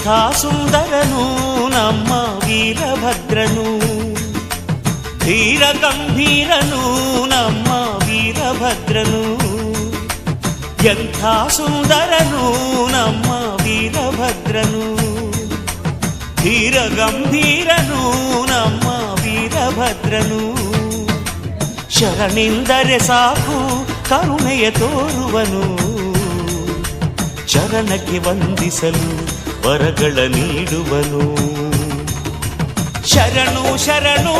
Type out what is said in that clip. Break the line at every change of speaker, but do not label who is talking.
ಎಂಥ ಸುಂದರನು ನಮ್ಮ ವೀರಭದ್ರನು, ಧೀರ ಗಂಭೀರನು ನಮ್ಮ ವೀರಭದ್ರನು. ಎಂಥ ಸುಂದರನು ನಮ್ಮ ವೀರಭದ್ರನು, ಧೀರ ಗಂಭೀರನು ನಮ್ಮ ವೀರಭದ್ರನು. ಶರಣಿಂದರೆ ಸಾಕು ಕರುಣೆಯ ತೋರುವನು, ಚರಣಕ್ಕೆ ವಂದಿಸಲು ವರಗಳ ನೀಡುವನು. ಶರಣು ಶರಣು